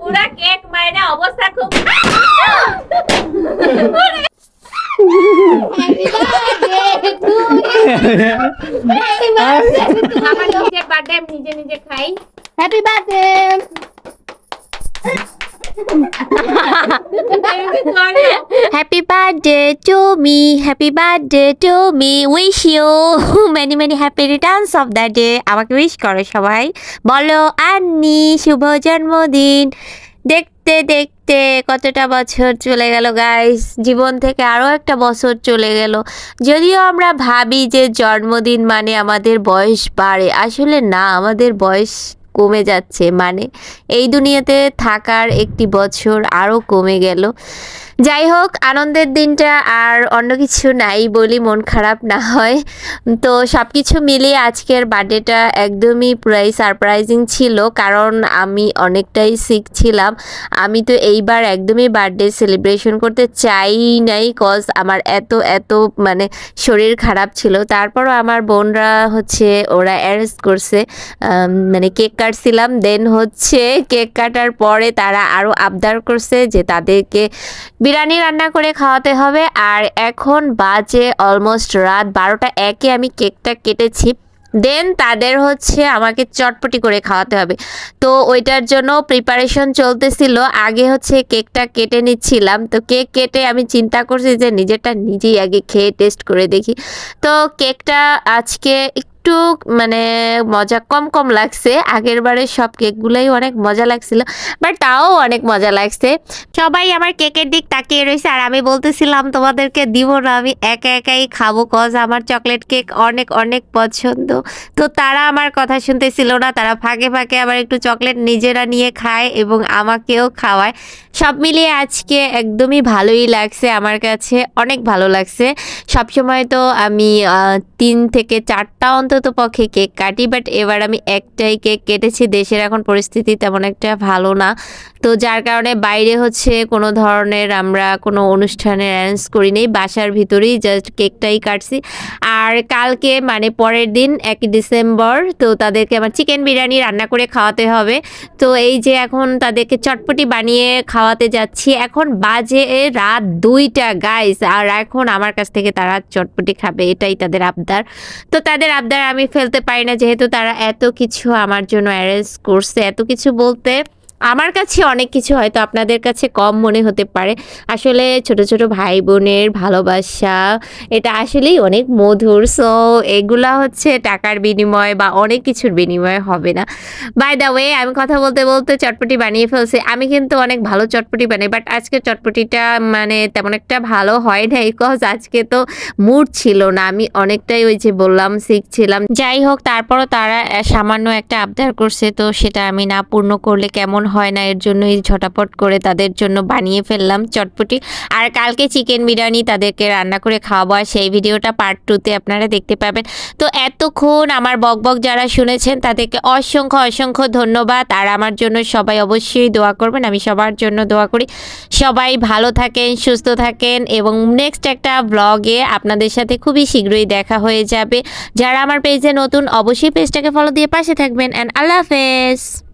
পুরা কেক মাইনা অবস্থা খুব আমার নিজের বার্থডে আমি নিজে নিজে খাই। Happy birthday. Happy birthday to me, happy birthday to me, wish you many many happy returns of the day. আমাকে উইশ করো সবাই, বলো আন্নি শুভ জন্মদিন। দেখতে দেখতে কতটা বছর চলে গেল গাইস, জীবন থেকে আরও একটা বছর চলে গেল। যদিও আমরা ভাবি যে জন্মদিন মানে আমাদের বয়স বাড়ে, আসলে না, আমাদের বয়স কমে যাচ্ছে, মানে এই দুনিয়াতে থাকার একটি বছর আরও কমে গেল। যাই হোক, আনন্দের দিনটা আর অন্য কিছু নাই বলি মন খারাপ না হয়। তো সব কিছু মিলিয়ে আজকের বার্থডেটা একদমই পুরাই সারপ্রাইজিং ছিল, কারণ আমি অনেকটাই সিক ছিলাম। আমি তো এইবার একদমই বার্থডে সেলিব্রেশন করতে চাই নাই, কজ আমার এত মানে শরীর খারাপ ছিল। তারপরও আমার বোনরা ওরা অ্যারেঞ্জ করছে, মানে কেক কাটছিলাম, দেন কেক কাটার পরে তারা আরও আবদার করছে যে তাদেরকে বিরিয়ানি রান্না করে খাওয়াতে হবে। আর এখন বাজে অলমোস্ট রাত 12টা 1 আমি কেকটা কেটেছি, দেন তাদের আমাকে চটপটি করে খাওয়াতে হবে। তো ওইটার জন্য প্রিপারেশন চলতেছিল। আগে কেকটা কেটে নিচ্ছিলাম। তো কেক কেটে আমি চিন্তা করছি যে নিজেরটা নিজেই আগে খেয়ে টেস্ট করে দেখি। তো কেকটা আজকে একটু মানে মজা কম লাগছে, আগের বারের সব কেকগুলোই অনেক মজা লাগছিল, বাট তাও অনেক মজা লাগছে। সবাই আমার কেকের দিক তাকিয়ে রয়েছে, আর আমি বলতেছিলাম তোমাদেরকে দিব না, আমি একাই খাবো, কজ আমার চকলেট কেক অনেক পছন্দ। তো তারা আমার কথা শুনতেছিল না, তারা ফাঁকে ফাঁকে আবার একটু চকলেট নিজেরা নিয়ে খায় এবং আমাকেও খাওয়ায়। সব মিলিয়ে আজকে একদমই ভালোই লাগছে, আমার কাছে অনেক ভালো লাগছে। সবসময় তো আমি 3 থেকে 4টা অন্তত পক্ষে কেক কাটি, বাট এবার আমি একটাই কেক কেটেছি। দেশের এখন পরিস্থিতি তেমন একটা ভালো না, তো যার কারণে বাইরে কোনো ধরনের আমরা কোনো অনুষ্ঠানের অ্যারেঞ্জ করিনি, বাসার ভিতরেই জাস্ট কেকটাই কাটছি। আর কালকে মানে পরের দিন 1 ডিসেম্বর, তো তাদেরকে আমার চিকেন বিরিয়ানি রান্না করে খাওয়াতে হবে। তো এই যে এখন তাদেরকে চটপটি বানিয়ে খাওয়াতে যাচ্ছি। এখন বাজে রাত 2টা গাইস, আর এখন আমার কাছ থেকে তারা চটপটি খাবে, এটাই তাদের আবদার। তো তাদের আবদার আমি ফেলতে পারি না, যেহেতু তারা এত কিছু আমার জন্য অ্যারেঞ্জ করছে। এত কিছু বলতে আমার কাছে অনেক কিছু, হয়তো আপনাদের কাছে কম মনে হতে পারে। আসলে ছোট ভাই বোনের ভালোবাসা এটা আসলেই অনেক মধুর। সো এগুলা টাকার বিনিময় বা অনেক কিছুর বিনিময় হবে না। বাই দ্য ওয়ে, আমি কথা বলতে বলতে চটপটি বানিয়ে ফেলছি। আমি কিন্তু অনেক ভালো চটপটি বানাই, বাট আজকে চটপটিটা মানে তেমন একটা ভালো হয় না, বিকজ আজকে তো মুড ছিল না, আমি অনেকটাই ওই যে বললাম সিক ছিলাম। যাই হোক, তারপরও তারা সামান্য একটা আবদার করছে, তো সেটা আমি না পূর্ণ করলে কেমন হয় না, এর জন্যই ঝটাপট করে তাদের জন্য বানিয়ে ফেললাম চটপটি। আর কালকে চিকেন বিরিয়ানি তাদেরকে রান্না করে খাওয়াবো, আর সেই ভিডিওটা পার্ট 2তে আপনারা দেখতে পাবেন। তো এতক্ষণ আমার বকবক যারা শুনেছেন তাদেরকে অসংখ্য ধন্যবাদ। আর আমার জন্য সবাই অবশ্যই দোয়া করবেন, আমি সবার জন্য দোয়া করি। সবাই ভালো থাকেন, সুস্থ থাকেন, এবং নেক্সট একটা ব্লগে আপনাদের সাথে খুবই শীঘ্রই দেখা হয়ে যাবে। যারা আমার পেজে নতুন অবশ্যই পেজটাকে ফলো দিয়ে পাশে থাকবেন। অ্যান্ড আল্লাহ হাফেজ।